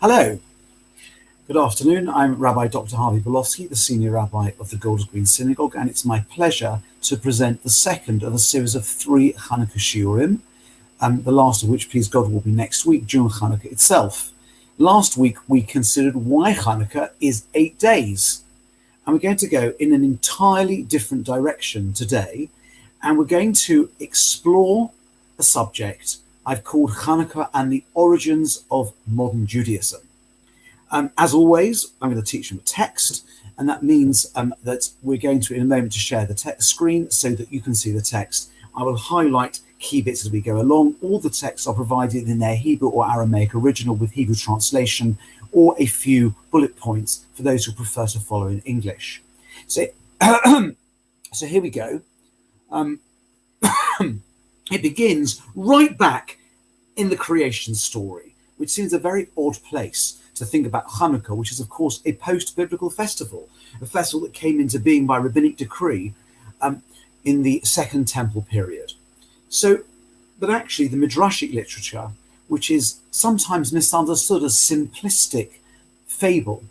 Hello, good afternoon. I'm Rabbi Dr Harvey Belovski, the Senior Rabbi of the Golders Green Synagogue, and it's my pleasure to present the second of a series of 3 Chanukah Shiurim, the last of which, please God, will be next week during Chanukah itself. Last week, we considered why Chanukah is 8 days, and we're going to go in an entirely different direction today, and we're going to explore a subject I've called Chanukah and the origins of modern Judaism. As always, I'm going to teach them a text, and that means that we're going to, in a moment, to share the text screen so that you can see the text. I will highlight key bits as we go along. All the texts are provided in their Hebrew or Aramaic original with Hebrew translation, or a few bullet points for those who prefer to follow in English. So, so here we go. It begins right back in the creation story, which seems a very odd place to think about Chanukah, which is, of course, a post-biblical festival, a festival that came into being by rabbinic decree in the Second Temple period. So, but actually the Midrashic literature, which is sometimes misunderstood as simplistic fable,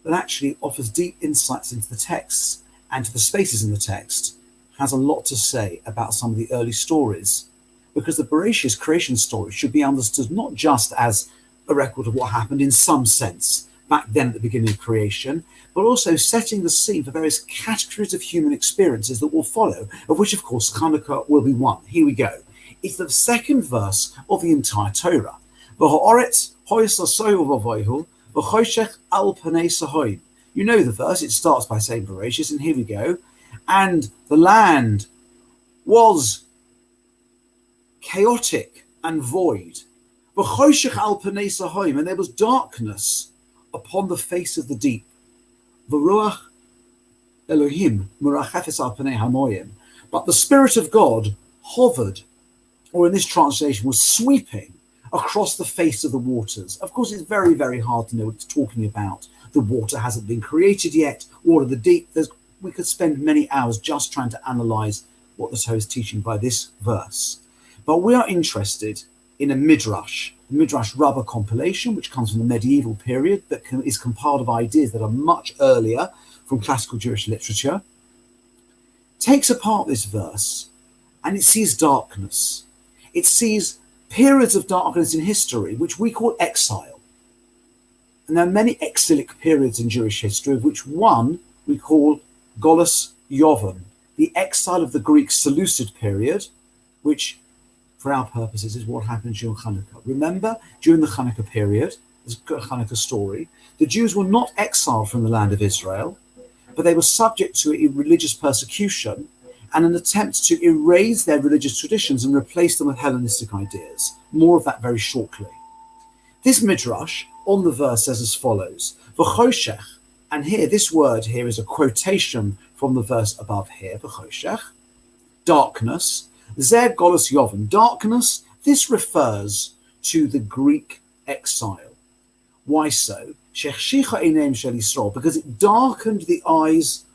that actually offers deep insights into the texts and to the spaces in the text, has a lot to say about some of the early stories, because the Bereshit creation story should be understood not just as a record of what happened in some sense back then at the beginning of creation, but also setting the scene for various categories of human experiences that will follow, of which, of course, Chanukah will be one. Here we go. It's the second verse of the entire Torah. You know the verse, it starts by saying Bereshit, and here we go. And the land was chaotic and void. And there was darkness upon the face of the deep. But the Spirit of God hovered, or in this translation was sweeping, across the face of the waters. Of course, it's very, very hard to know what it's talking about. The water hasn't been created yet, or the deep. We could spend many hours just trying to analyze what the Torah is teaching by this verse. But we are interested in a Midrash Rabbah compilation, which comes from the medieval period, that is compiled of ideas that are much earlier from classical Jewish literature, takes apart this verse, and it sees darkness. It sees periods of darkness in history, which we call exile. And there are many exilic periods in Jewish history, of which one we call Golus Yovan, the exile of the Greek Seleucid period, which for our purposes is what happened during Chanukah. Remember, during the Chanukah period, this Chanukah story, the Jews were not exiled from the land of Israel, but they were subject to a religious persecution and an attempt to erase their religious traditions and replace them with Hellenistic ideas. More of that very shortly. This Midrash on the verse says as follows, V'choshech, and here, this word here is a quotation from the verse above here, V'choshech, darkness, Zeh Golus Yovan, darkness, this refers to the Greek exile. Why so? Because it darkened the eyes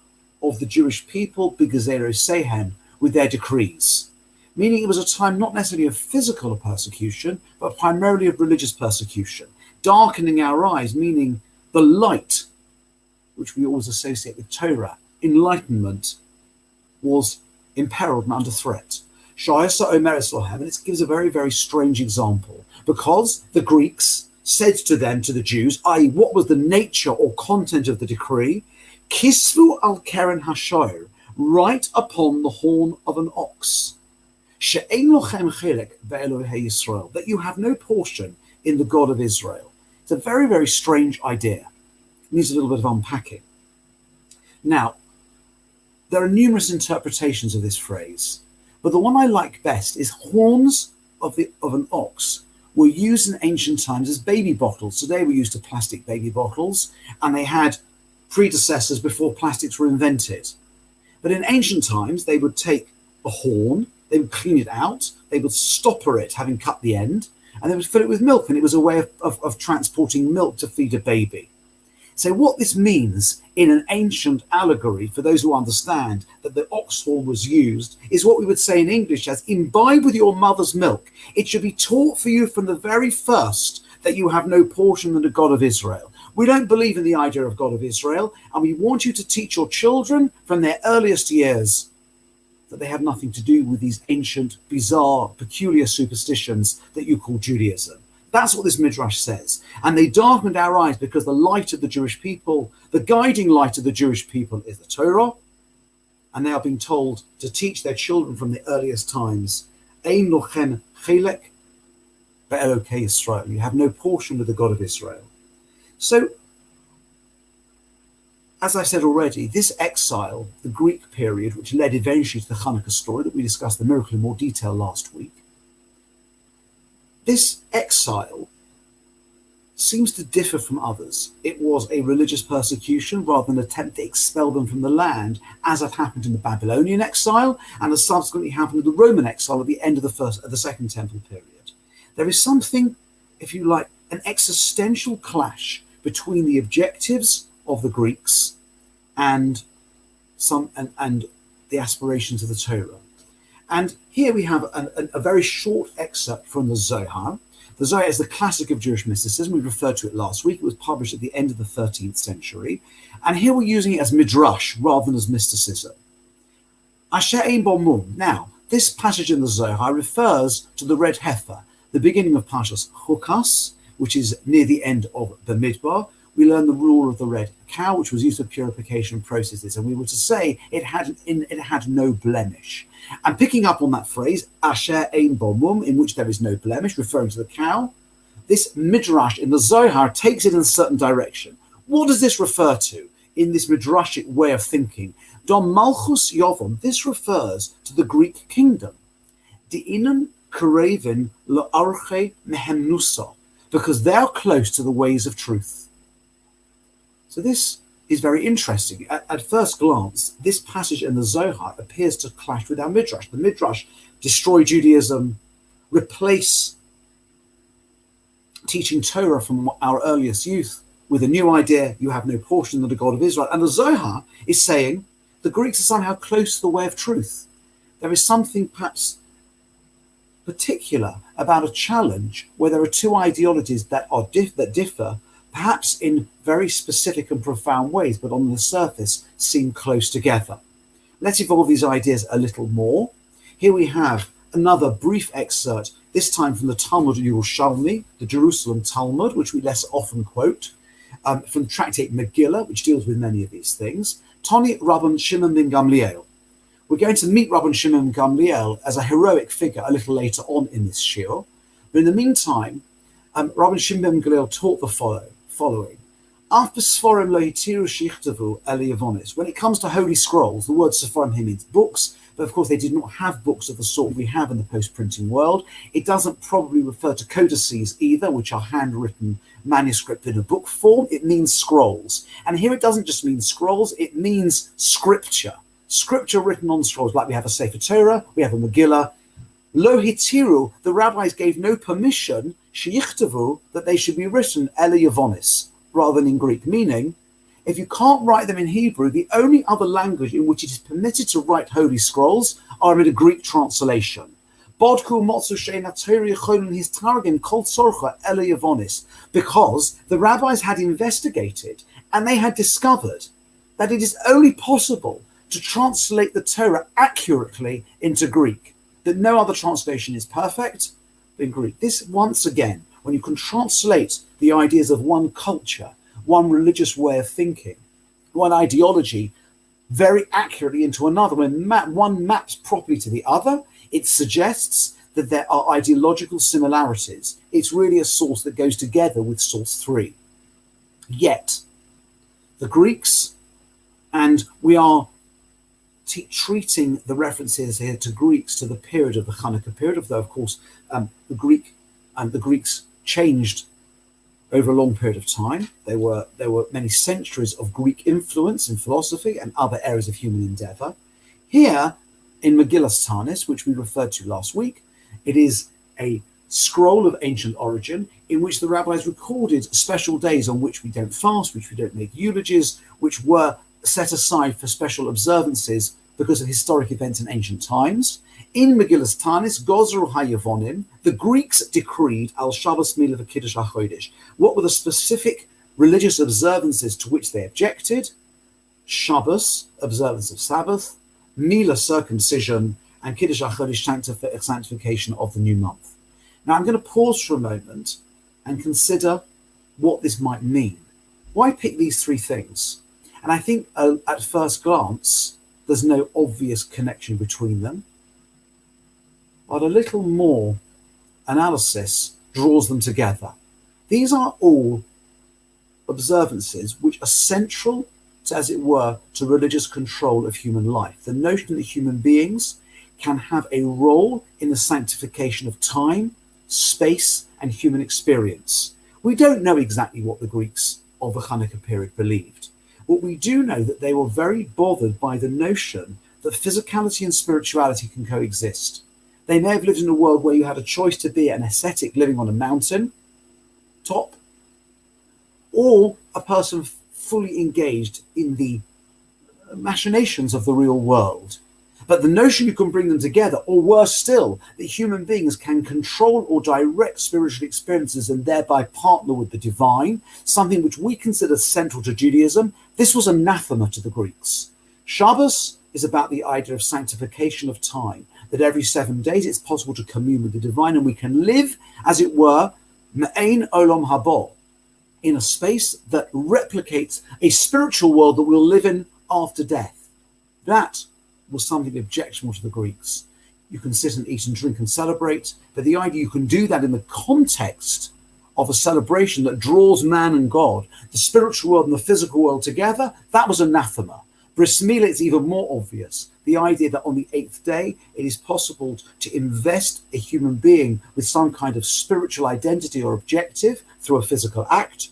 of the Jewish people, with their decrees. Meaning it was a time not necessarily of physical persecution, but primarily of religious persecution. Darkening our eyes, meaning the light, which we always associate with Torah, enlightenment, was imperiled and under threat. And it gives a very, very strange example, because the Greeks said to them, to the Jews, i.e., what was the nature or content of the decree? Kisvu al keren hashoir, right upon the horn of an ox. She'ein lochem chilek ve'elohei Yisrael, that you have no portion in the God of Israel. It's a very, very strange idea. It needs a little bit of unpacking. Now, there are numerous interpretations of this phrase, but the one I like best is horns of an ox were used in ancient times as baby bottles. Today we're used to plastic baby bottles, and they had predecessors before plastics were invented. But in ancient times, they would take a horn, they would clean it out, they would stopper it, having cut the end, and they would fill it with milk, and it was a way of transporting milk to feed a baby. So what this means in an ancient allegory, for those who understand that the ox horn was used, is what we would say in English as imbibe with your mother's milk. It should be taught for you from the very first that you have no portion in the God of Israel. We don't believe in the idea of God of Israel, and we want you to teach your children from their earliest years that they have nothing to do with these ancient, bizarre, peculiar superstitions that you call Judaism. That's what this Midrash says. And they darkened our eyes because the light of the Jewish people, the guiding light of the Jewish people is the Torah. And they are being told to teach their children from the earliest times, Ein lochem chelek be'elokei Yisrael. You have no portion with the God of Israel. So, as I said already, this exile, the Greek period, which led eventually to the Chanukah story that we discussed the miracle in more detail last week, this exile seems to differ from others. It was a religious persecution rather than an attempt to expel them from the land, as had happened in the Babylonian exile and as subsequently happened in the Roman exile at the end of the Second Temple period. There is something, if you like, an existential clash between the objectives of the Greeks and the aspirations of the Torah. And here we have a very short excerpt from the Zohar. The Zohar is the classic of Jewish mysticism. We referred to it last week. It was published at the end of the 13th century. And here we're using it as midrash rather than as mysticism. Asher ein bo mum. Now, this passage in the Zohar refers to the red heifer, the beginning of Parshas Chukas, which is near the end of the Midbar. We learn the rule of the red cow, which was used for purification processes. And we were to say it had no blemish. And picking up on that phrase, Asher ein bo mum, in which there is no blemish, referring to the cow, this midrash in the Zohar takes it in a certain direction. What does this refer to in this midrashic way of thinking? Dom malchus yovon, this refers to the Greek kingdom. Di'inan karevin la'arche mehem nusa, because they are close to the ways of truth. So this is very interesting. At first glance, this passage in the Zohar appears to clash with our Midrash. The Midrash destroy Judaism, replace teaching Torah from our earliest youth with a new idea, you have no portion of the God of Israel. And the Zohar is saying the Greeks are somehow close to the way of truth. There is something perhaps particular about a challenge where there are two ideologies that differ, perhaps in very specific and profound ways, but on the surface seem close together. Let's evolve these ideas a little more. Here we have another brief excerpt, this time from the Talmud Yerushalmi, the Jerusalem Talmud, which we less often quote, from the tractate Megillah, which deals with many of these things. Toni Rabban Shimon ben Gamliel. We're going to meet Rabban Shimon ben Gamliel as a heroic figure a little later on in this shiur. But in the meantime, Rabban Shimon ben Gamliel taught the following. After Sforim lo hitiru shichtavu el Yavonis. When it comes to holy scrolls, the word Sforim here means books, but of course they did not have books of the sort we have in the post-printing world. It doesn't probably refer to codices either, which are handwritten manuscript in a book form. It means scrolls. And here it doesn't just mean scrolls, it means scripture. Scripture written on scrolls, like we have a Sefer Torah, we have a Megillah. Lo hitiru, the rabbis gave no permission, sheyichtavu, that they should be written ele Yavonis, rather than in Greek, meaning if you can't write them in Hebrew, the only other language in which it is permitted to write holy scrolls are in a Greek translation. Because the rabbis had investigated and they had discovered that it is only possible to translate the Torah accurately into Greek, that no other translation is perfect in Greek. This, once again, when you can translate the ideas of one culture, one religious way of thinking, one ideology very accurately into another, when one maps properly to the other, it suggests that there are ideological similarities. It's really a source that goes together with source 3. Yet, the Greeks, and we are treating the references here to Greeks to the period of the Chanukah period, although of course the Greeks changed over a long period of time. There were many centuries of Greek influence in philosophy and other areas of human endeavor. Here in Megillas Tanis, which we referred to last week, it is a scroll of ancient origin in which the rabbis recorded special days on which we don't fast, which we don't make eulogies, which were set aside for special observances because of historic events in ancient times. In Megillas Tanis, Gozru HaYavonim, the Greeks decreed Al Shabbos Mila v'Kiddush HaChodesh. What were the specific religious observances to which they objected? Shabbos, observance of Sabbath, Mila, circumcision, and Kiddush HaChodesh, sanctification of the new month. Now I'm going to pause for a moment and consider what this might mean. Why pick these three things? And I think at first glance, there's no obvious connection between them. But a little more analysis draws them together. These are all observances which are central to, as it were, to religious control of human life. The notion that human beings can have a role in the sanctification of time, space, and human experience. We don't know exactly what the Greeks of the Chanukah period believed. But we do know that they were very bothered by the notion that physicality and spirituality can coexist. They may have lived in a world where you had a choice to be an ascetic living on a mountain top, or a person fully engaged in the machinations of the real world. But the notion you can bring them together, or worse still, that human beings can control or direct spiritual experiences and thereby partner with the divine, something which we consider central to Judaism, this was anathema to the Greeks. Shabbos is about the idea of sanctification of time, that every 7 days it's possible to commune with the divine and we can live, as it were, me'ein olam haba, in a space that replicates a spiritual world that we'll live in after death. That was something objectionable to the Greeks. You can sit and eat and drink and celebrate, but the idea you can do that in the context of a celebration that draws man and God, the spiritual world and the physical world together, that was anathema. Bris Milah, it's even more obvious. The idea that on the 8th day, it is possible to invest a human being with some kind of spiritual identity or objective through a physical act,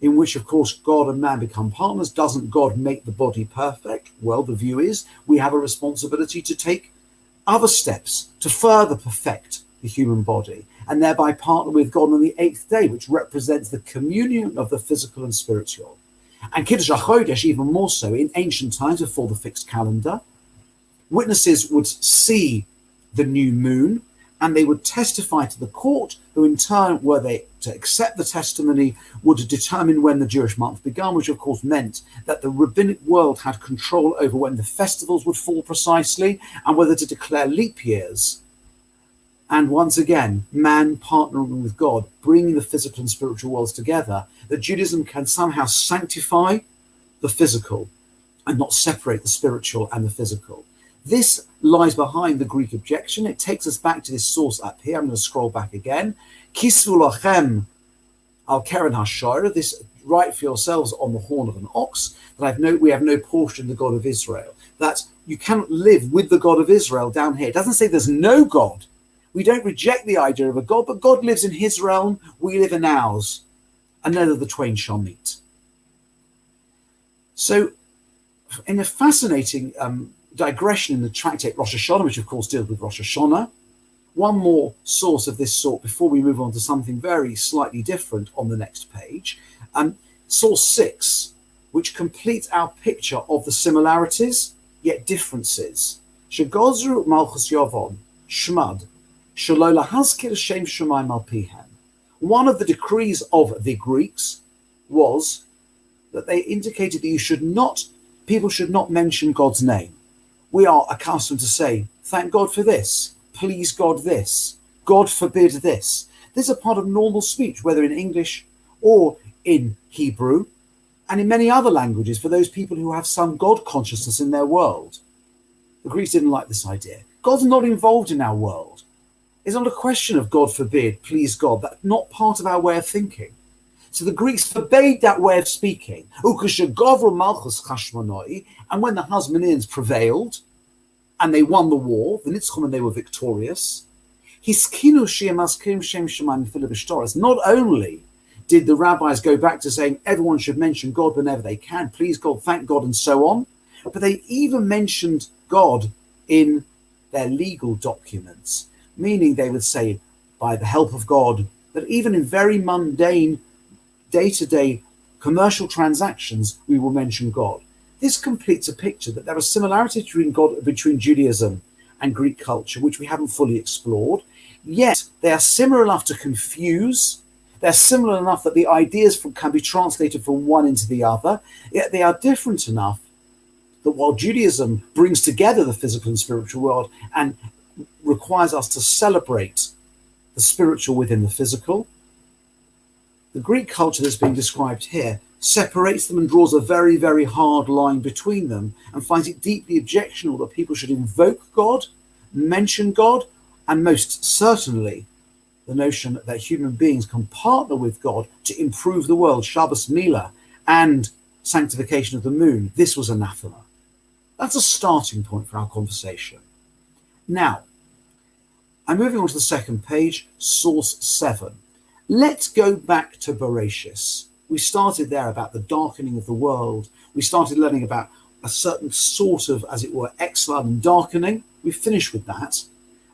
in which, of course, God and man become partners. Doesn't God make the body perfect? Well, the view is we have a responsibility to take other steps to further perfect the human body and thereby partner with God on the 8th day, which represents the communion of the physical and spiritual. And Kiddush HaChodesh, even more so, in ancient times before the fixed calendar, witnesses would see the new moon and they would testify to the court, who in turn, were they to accept the testimony, would determine when the Jewish month began, which of course meant that the rabbinic world had control over when the festivals would fall precisely and whether to declare leap years. And once again, man partnering with God, bringing the physical and spiritual worlds together, that Judaism can somehow sanctify the physical and not separate the spiritual and the physical. This lies behind the Greek objection. It takes us back to this source up here. I'm going to scroll back again. Kisvu lachem al keren hashara. This write for yourselves on the horn of an ox. That we have no portion in the God of Israel. That you cannot live with the God of Israel down here. It doesn't say there's no God. We don't reject the idea of a God, but God lives in his realm. We live in ours, and neither the twain shall meet. So, in a fascinating digression in the tractate Rosh Hashanah, which of course deals with Rosh Hashanah, one more source of this sort before we move on to something very slightly different on the next page. Source 6, which completes our picture of the similarities yet differences. Shegozru Malchus Yavon, Shmad, Shalo lahazkir Shem Shemaim al pihem. One of the decrees of the Greeks was that they indicated that people should not mention God's name. We are accustomed to say, thank God for this, please God this, God forbid this. This is a part of normal speech, whether in English or in Hebrew, and in many other languages for those people who have some God consciousness in their world. The Greeks didn't like this idea. God's not involved in our world. It's not a question of God forbid, please God. That's not part of our way of thinking. So the Greeks forbade that way of speaking. And when the Hasmoneans prevailed and they won the war, the Nitzchum, and they were victorious, not only did the rabbis go back to saying everyone should mention God whenever they can, please God, thank God, and so on, but they even mentioned God in their legal documents, meaning they would say, by the help of God, that even in very mundane day-to-day commercial transactions, we will mention God. This completes a picture that there are similarities between Judaism and Greek culture, which we haven't fully explored, yet they are similar enough to confuse. They're similar enough that the ideas can be translated from one into the other, yet they are different enough that while Judaism brings together the physical and spiritual world and requires us to celebrate the spiritual within the physical, the Greek culture that's being described here separates them and draws a very, very hard line between them and finds it deeply objectionable that people should invoke God, mention God, and most certainly the notion that human beings can partner with God to improve the world, Shabbos Mila, and sanctification of the moon. This was anathema. That's a starting point for our conversation. Now, I'm moving on to the second page, source 7. Let's go back to Bereshis. We started there about the darkening of the world. We started learning about a certain sort of, as it were, exile and darkening. We finished with that.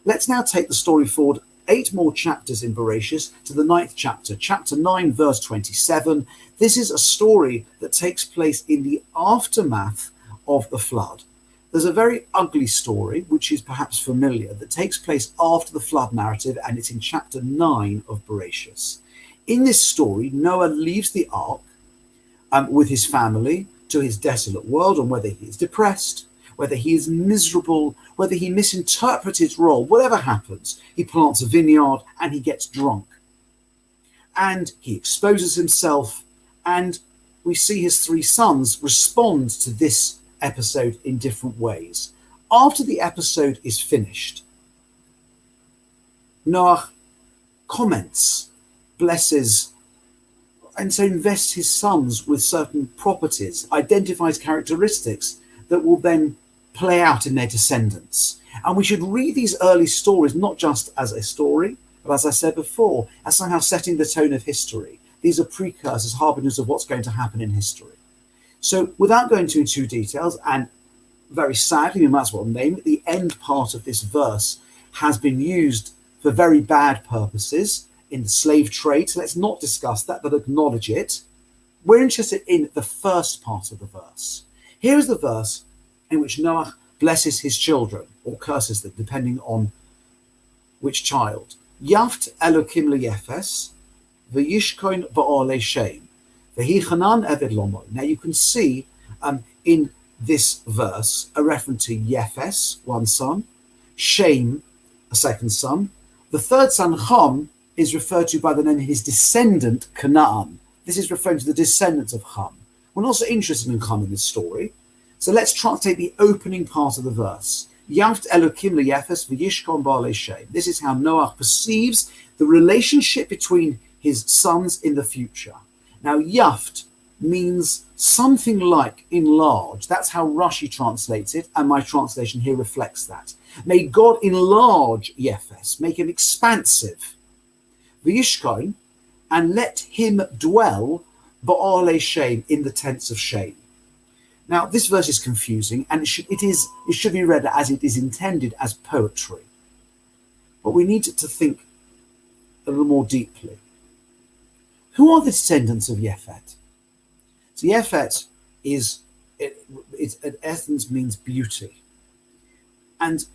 Let's now take the story forward 8 more chapters in Bereshis to the 9th chapter, chapter 9, verse 27. This is a story that takes place in the aftermath of the flood. There's a very ugly story, which is perhaps familiar, that takes place after the flood narrative, and it's in chapter 9 of Bereshis. In this story, Noah leaves the ark with his family to his desolate world, and whether he is depressed, whether he is miserable, whether he misinterprets his role, whatever happens, he plants a vineyard and he gets drunk. And he exposes himself, and we see his 3 sons respond to this episode in different ways. After the episode is finished, Noah comments, blesses, and so invests his sons with certain properties, identifies characteristics that will then play out in their descendants. And we should read these early stories not just as a story, but as I said before, as somehow setting the tone of history. These are precursors, harbingers of what's going to happen in history. So without going into details, and very sadly, we might as well name it, the end part of this verse has been used for very bad purposes in the slave trade. So let's not discuss that, but acknowledge it. We're interested in the first part of the verse. Here is the verse in which Noah blesses his children, or curses them, depending on which child. Yaft Elokim leyefes, v'yishkoin ba'olei shem, v'hi chanan eved lomo. Now you can see in this verse a reference to Yefes, one son, Shem, a second son. The third son, Ham, is referred to by the name of his descendant, Canaan. This is referring to the descendants of Ham. We're not so interested in Ham in this story. So let's translate the opening part of the verse. Yaft Elokim leyefes v'yishkon ba'alei shem. This is how Noah perceives the relationship between his sons in the future. Now, Yaft means something like enlarge. That's how Rashi translates it, and my translation here reflects that. May God enlarge Yefes, make him expansive. V'yishkon, and let him dwell ba'alei shem, in the tents of shame. Now, this verse is confusing, and it should be read as it is intended, as poetry. But we need to think a little more deeply. Who are the descendants of Yefet? So Yefet in essence means beauty. And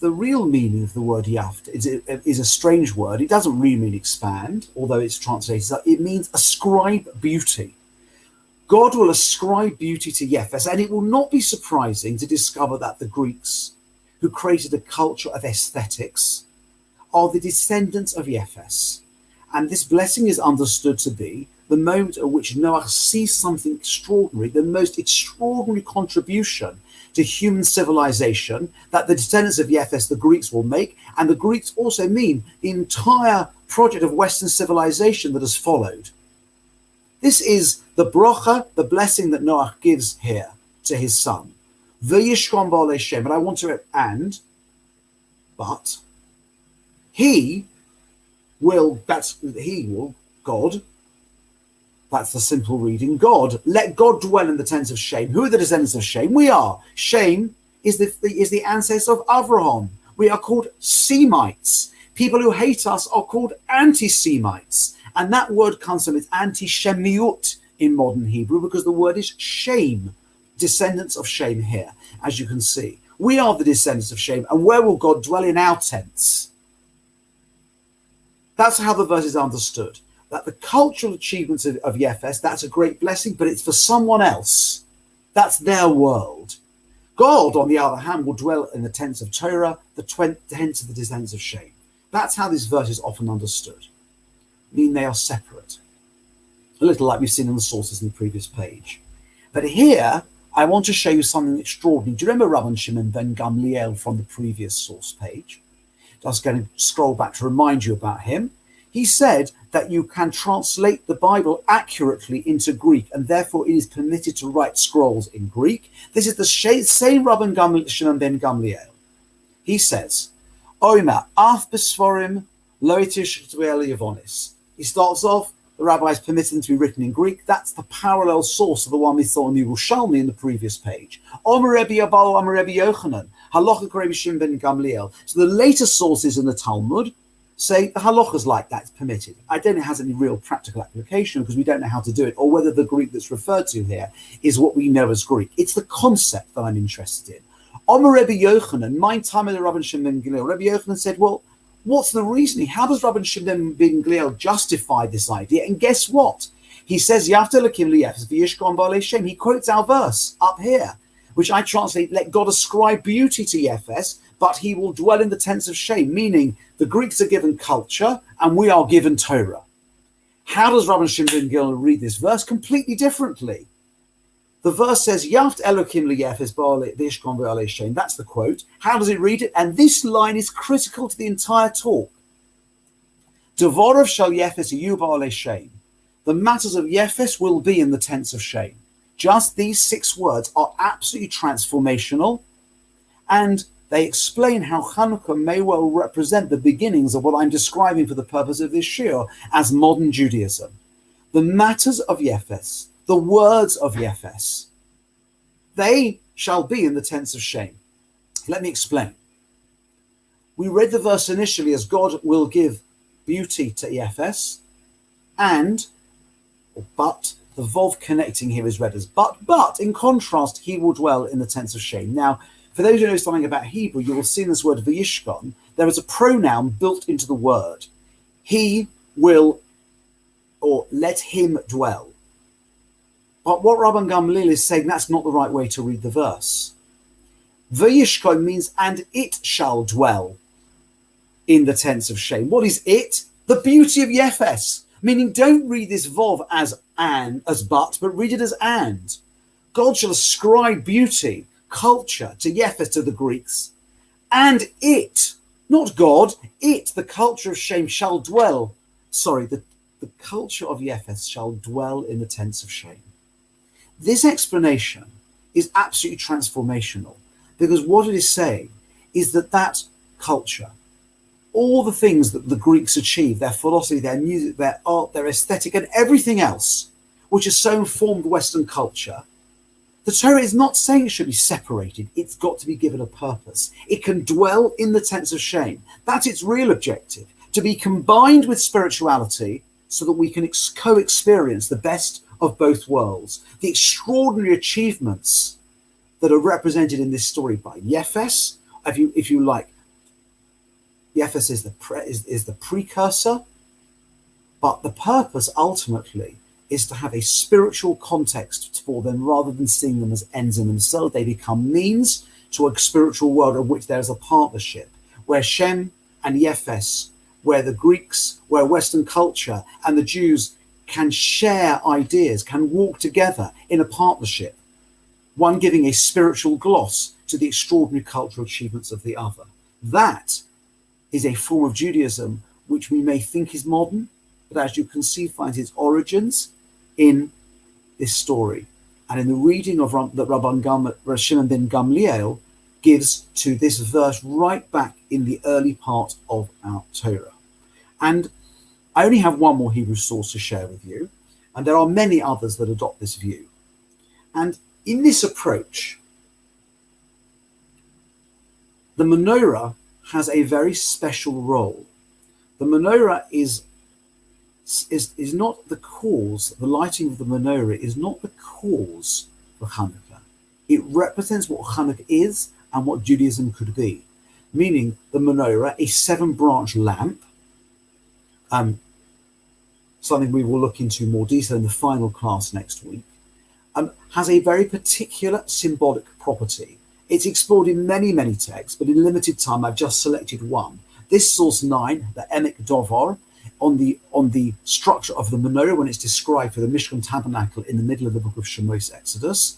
the real meaning of the word Yaft is a strange word. It doesn't really mean expand, although it's translated. It means ascribe beauty. God will ascribe beauty to Yefes, and it will not be surprising to discover that the Greeks, who created a culture of aesthetics, are the descendants of Yefes. And this blessing is understood to be the moment at which Noah sees something extraordinary, the most extraordinary contribution to human civilization that the descendants of Yefes, the Greeks, will make. And the Greeks also mean the entire project of Western civilization that has followed. This is the bracha, the blessing that Noah gives here to his son. V'yishkon ba'alei shem. But I want to add, but he will, God, that's the simple reading, God, let God dwell in the tents of Shem. Who are the descendants of Shem? We are. Shem is the ancestor of Avraham. We are called Semites. People who hate us are called anti-Semites. And that word comes from its anti-Shemiut in modern Hebrew, because the word is shame. descendants of Shem here, as you can see. We are the descendants of Shem, and where will God dwell? In our tents? That's how the verse is understood. That the cultural achievements of Yefes, that's a great blessing, but it's for someone else. That's their world. God, on the other hand, will dwell in the tents of Torah, the tents of the descendants of Shem. That's how this verse is often understood. Meaning they are separate. A little like we've seen in the sources in the previous page. But here, I want to show you something extraordinary. Do you remember Rabbi Shimon ben Gamliel from the previous source page? Just going to scroll back to remind you about him. He said that you can translate the Bible accurately into Greek, and therefore it is permitted to write scrolls in Greek. This is the same Rabbi Shimon ben Gamliel. He says, Omer, af besforim loitish yavonis. He starts off, the rabbis permitted them to be written in Greek. That's the parallel source of the one we saw in Yerushalmi in the previous page. Omer Rebbe Abal, Omer Rebbe Yochanan, halacha Rebbe Shimon ben Gamliel. So the later sources in the Talmud say the halachas like that, it's permitted. I don't know if it has any real practical application because we don't know how to do it, or whether the Greek that's referred to here is what we know as Greek. It's the concept that I'm interested in. Omer Rebbe Yochanan, my time of the Rabbi Shimon ben Gamliel, Rebbe Yochanan said, well, what's the reasoning? How does Rabbi Shimon ben Gamliel justify this idea? And guess what? He says, he quotes our verse up here, which I translate, let God ascribe beauty to Yefes, but he will dwell in the tents of Shem, meaning the Greeks are given culture and we are given Torah. How does Rabbi Shimon ben Gamliel read this verse? Completely differently. The verse says, Yaft Elokim liyefes v'yishkon v'alei Shem. That's the quote. How does it read it? And this line is critical to the entire talk. Devorav shall Yefes yu ba'alei Shem. The matters of Yefes will be in the tents of Shem. Just these 6 words are absolutely transformational, and they explain how Chanukah may well represent the beginnings of what I'm describing for the purpose of this shiur as modern Judaism. The matters of Yefes, the words of Yefes, they shall be in the tents of Shem. Let me explain. We read the verse initially as God will give beauty to Yefes, but the Vov connecting here is read as but in contrast, he will dwell in the tents of Shem. Now, for those who know something about Hebrew, you will see in this word v'yishkon, there is a pronoun built into the word. He will, or let him dwell. But what Rabbi Gamliel is saying, that's not the right way to read the verse. V'yishkon means, and it shall dwell in the tents of Shem. What is it? The beauty of Yefes. Meaning, don't read this Vov as but read it as and. God shall ascribe beauty, culture to Yefes, to the Greeks, and it, not God, it, the culture of Shem shall dwell. The culture of Yefes shall dwell in the tents of Shem. This explanation is absolutely transformational, because what it is saying is that culture, all the things that the Greeks achieved, their philosophy, their music, their art, their aesthetic, and everything else, which has so informed Western culture, the Torah is not saying it should be separated. It's got to be given a purpose. It can dwell in the tents of Shem. That's its real objective, to be combined with spirituality so that we can co-experience the best of both worlds. The extraordinary achievements that are represented in this story by Yefes, if you like, Yefes is the precursor, but the purpose ultimately is to have a spiritual context for them rather than seeing them as ends in themselves. They become means to a spiritual world of which there is a partnership, where Shem and Yefes, where the Greeks, where Western culture and the Jews can share ideas, can walk together in a partnership, one giving a spiritual gloss to the extraordinary cultural achievements of the other. That is a form of Judaism which we may think is modern, but as you can see, finds its origins in this story and in the reading of that Rabbi Shimon ben Gamliel gives to this verse right back in the early part of our Torah. And I only have one more Hebrew source to share with you, and there are many others that adopt this view. And in this approach, the menorah has a very special role. The menorah is not the cause, the lighting of the menorah is not the cause for Chanukah. It represents what Chanukah is and what Judaism could be, meaning the menorah, a 7-branch lamp, something we will look into more detail in the final class next week, has a very particular symbolic property. It's explored in many, many texts, but in limited time, I've just selected one. This source 9, the Emek Dovar, on the structure of the menorah when it's described for the Mishkan Tabernacle in the middle of the book of Shemos Exodus.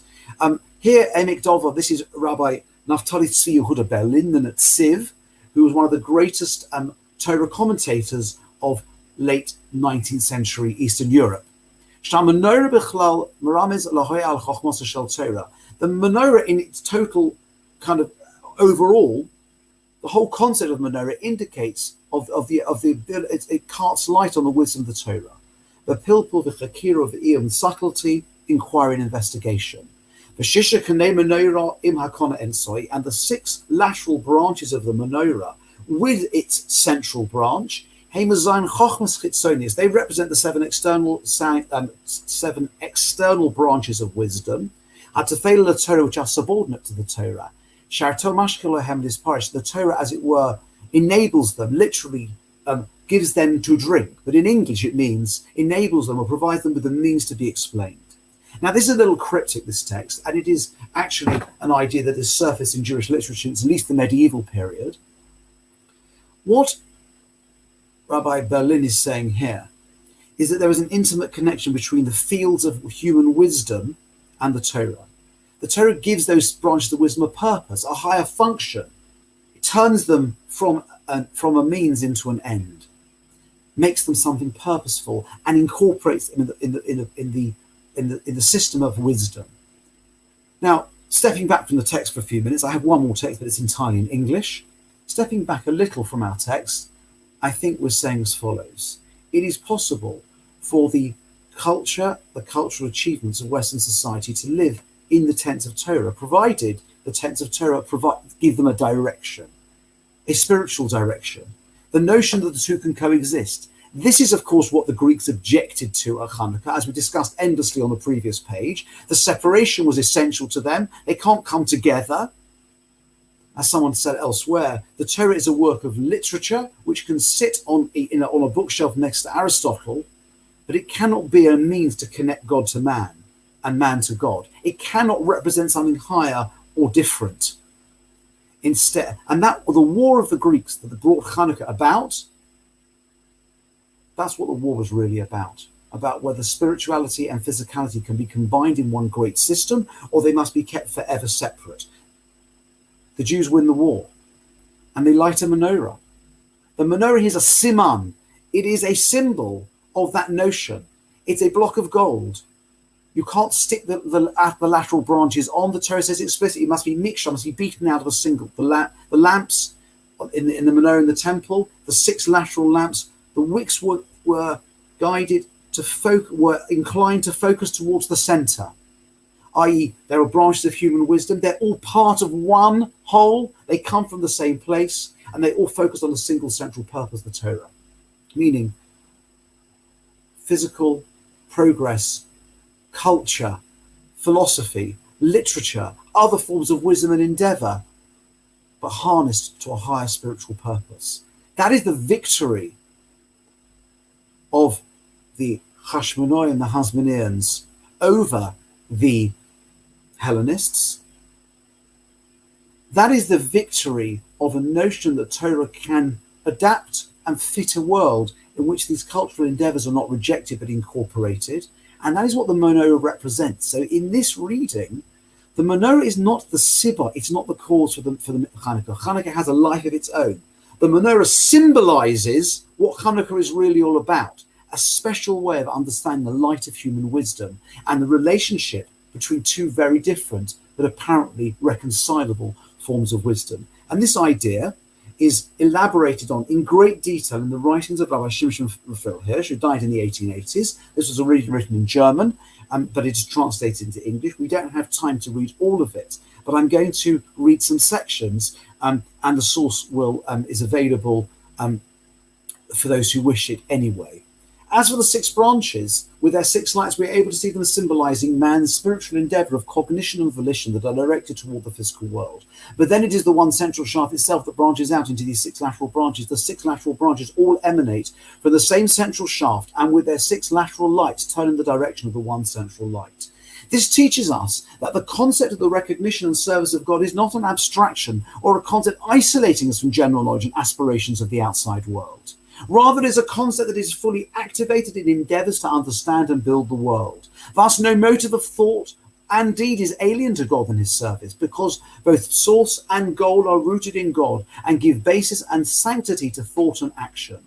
Here, Emek Dovar, this is Rabbi Naftali Tzvi Yehuda Berlin, the Netziv, who was one of the greatest Torah commentators of late 19th century Eastern Europe. The menorah in its total kind of overall, the whole concept of menorah indicates it casts light on the wisdom of the Torah. The pilpul, the chakira of the eon, subtlety, inquiry and investigation. The shisha kanei menorah im hakona ensoi, and the 6 lateral branches of the menorah with its central branch. They represent the 7 external branches of wisdom, the Torah, which are subordinate to the Torah. The Torah, as it were, enables them, literally gives them to drink. But in English, it means enables them or provides them with the means to be explained. Now, this is a little cryptic, this text, and it is actually an idea that has surfaced in Jewish literature since at least the medieval period. What Rabbi Berlin is saying here is that there is an intimate connection between the fields of human wisdom and the Torah. The Torah gives those branches of wisdom a purpose, a higher function. It turns them from a means into an end, makes them something purposeful, and incorporates them in the system of wisdom. Now, stepping back from the text for a few minutes, I have one more text, but it's entirely in English. Stepping back a little from our text, I think we're saying as follows. It is possible for the cultural achievements of Western society to live in the tents of Torah, provided the tents of Torah give them a direction, a spiritual direction, the notion that the two can coexist. This is, of course, what the Greeks objected to at Chanukah, as we discussed endlessly on the previous page. The separation was essential to them. They can't come together. As someone said elsewhere, the Torah is a work of literature which can sit on a bookshelf next to Aristotle, but it cannot be a means to connect God to man and man to God. It cannot represent something higher or different. Instead, and that the war of the Greeks that brought Chanukah about, that's what the war was really about whether spirituality and physicality can be combined in one great system or they must be kept forever separate. The Jews win the war and they light a menorah. The menorah is a siman. It is a symbol of that notion. It's a block of gold. You can't stick the lateral branches on. The Torah says explicitly it must be mixture, must be beaten out of a single. The lamps in the menorah in the temple, the 6 lateral lamps, the wicks were guided were inclined to focus towards the center, i.e. there are branches of human wisdom. They're all part of one whole. They come from the same place, and they all focus on a single central purpose, the Torah, meaning physical progress, culture, philosophy, literature, other forms of wisdom and endeavor, but harnessed to a higher spiritual purpose. That is the victory of the Hashmonai and the Hasmoneans over the Hellenists. That is the victory of a notion that Torah can adapt and fit a world in which these cultural endeavors are not rejected but incorporated. And that is what the menorah represents. So in this reading, the menorah is not the sibah, it's not the cause for the Chanukah. Chanukah has a life of its own. The menorah symbolizes what Chanukah is really all about, a special way of understanding the light of human wisdom and the relationship between two very different but apparently reconcilable forms of wisdom. And this idea is elaborated on in great detail in the writings of Rabbi Shimshon Raphael Hirsch, who died in the 1880s. This was originally written in German, but it is translated into English. We don't have time to read all of it, but I'm going to read some sections, and the source is available for those who wish it anyway. As for the 6 branches, with their 6 lights, we are able to see them as symbolizing man's spiritual endeavor of cognition and volition that are directed toward the physical world. But then it is the one central shaft itself that branches out into these 6 lateral branches. The 6 lateral branches all emanate from the same central shaft, and with their 6 lateral lights turn in the direction of the one central light. This teaches us that the concept of the recognition and service of God is not an abstraction or a concept isolating us from general knowledge and aspirations of the outside world. Rather, it is a concept that is fully activated in endeavors to understand and build the world. Thus, no motive of thought and deed is alien to God and his service, because both source and goal are rooted in God and give basis and sanctity to thought and action.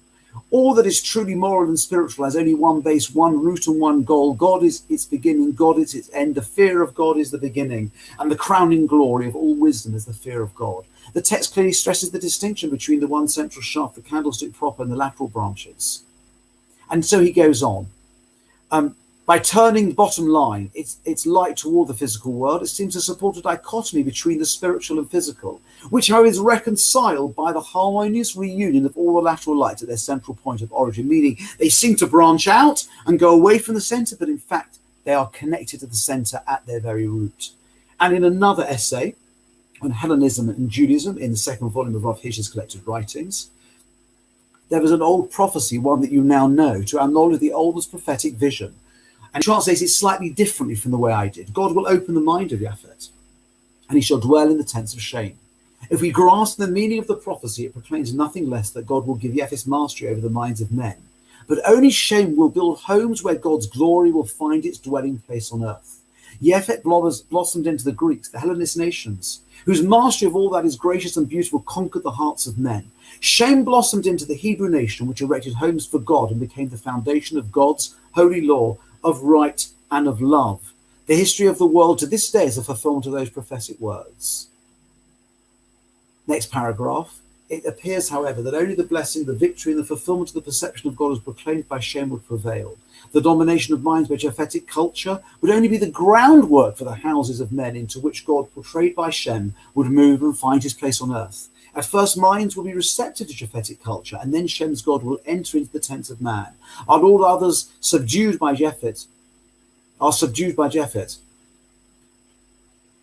All that is truly moral and spiritual has only one base, one root, and one goal. God is its beginning, God is its end. The fear of God is the beginning, and the crowning glory of all wisdom is the fear of God. The text clearly stresses the distinction between the one central shaft, the candlestick proper, and the lateral branches. And so he goes on. By turning the bottom line, its light toward the physical world, it seems to support a dichotomy between the spiritual and physical, which, however, is reconciled by the harmonious reunion of all the lateral lights at their central point of origin, meaning they seem to branch out and go away from the center, but in fact, they are connected to the center at their very root. And in another essay on Hellenism and Judaism, in the 2nd volume of Rav Hirsch's collected writings, there was an old prophecy, one that you now know, to our knowledge of the oldest prophetic vision. And translates it slightly differently from the way I did. God will open the mind of Japhet, and he shall dwell in the tents of shame. If we grasp the meaning of the prophecy, it proclaims nothing less that God will give Japhet's mastery over the minds of men. But only Shem will build homes where God's glory will find its dwelling place on earth. Japhet blossomed into the Greeks, the Hellenist nations, whose mastery of all that is gracious and beautiful conquered the hearts of men. Shem blossomed into the Hebrew nation, which erected homes for God and became the foundation of God's holy law, of right and of love. The history of the world to this day is a fulfillment of those prophetic words. Next paragraph. It appears, however, that only the blessing, the victory, and the fulfillment of the perception of God as proclaimed by Shem would prevail. The domination of minds by Japhetic culture would only be the groundwork for the houses of men into which God, portrayed by Shem, would move and find his place on earth. At first, minds will be receptive to Japhetic culture, and then Shem's God will enter into the tents of man. And all others are subdued by Japhet,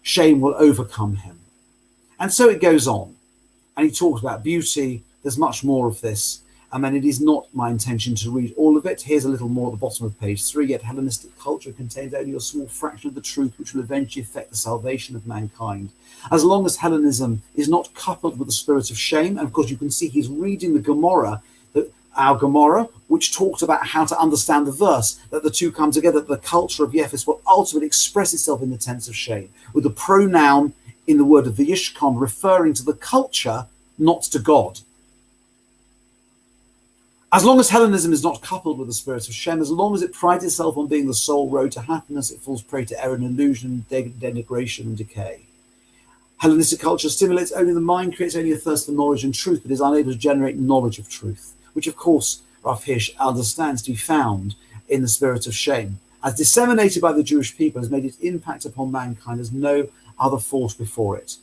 Shem will overcome him. And so it goes on. And he talks about beauty. There's much more of this. And it is not my intention to read all of it. Here's a little more at the bottom of page 3. Yet Hellenistic culture contains only a small fraction of the truth which will eventually affect the salvation of mankind. As long as Hellenism is not coupled with the spirit of shame, and of course you can see he's reading the Gemara, our Gemara, which talked about how to understand the verse, that the two come together, that the culture of Yefes will ultimately express itself in the tense of shame, with the pronoun in the word of the Yishkon referring to the culture, not to God. As long as Hellenism is not coupled with the spirit of Shem, as long as it prides itself on being the sole road to happiness, it falls prey to error and illusion, denigration and decay. Hellenistic culture stimulates only the mind, creates only a thirst for knowledge and truth, but is unable to generate knowledge of truth, which of course Rav Hirsch understands to be found in the spirit of Shem. As disseminated by the Jewish people, has made its impact upon mankind as no other force before it.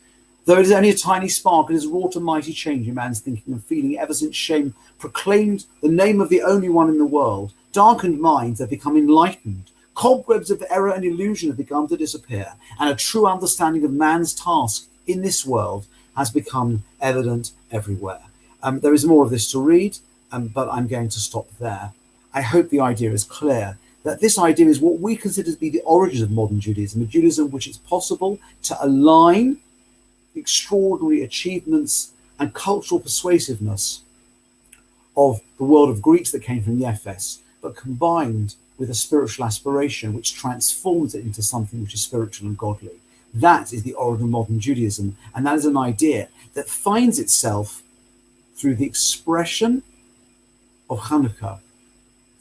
Though it is only a tiny spark, it has wrought a mighty change in man's thinking and feeling ever since Shem proclaimed the name of the only one in the world. Darkened minds have become enlightened. Cobwebs of error and illusion have begun to disappear, and a true understanding of man's task in this world has become evident everywhere. There is more of this to read, but I'm going to stop there. I hope the idea is clear, that this idea is what we consider to be the origins of modern Judaism, a Judaism which it's possible to align extraordinary achievements and cultural persuasiveness of the world of Greeks that came from Yefes, but combined with a spiritual aspiration which transforms it into something which is spiritual and godly. That is the origin of modern Judaism, and that is an idea that finds itself through the expression of Chanukah,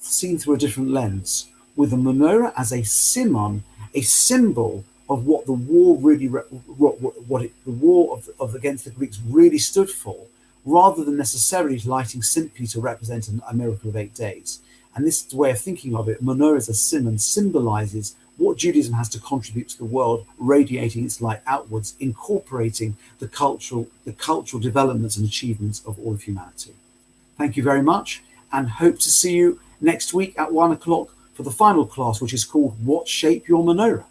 seen through a different lens, with the menorah as a simon, a symbol of what the war really, the war against the Greeks really stood for, rather than necessarily lighting simply to represent a miracle of 8 days. And this way of thinking of it, menorah as a simon, symbolizes what Judaism has to contribute to the world, radiating its light outwards, incorporating the cultural developments and achievements of all of humanity. Thank you very much, and hope to see you next week at 1 o'clock for the final class, which is called What Shape Your Menorah?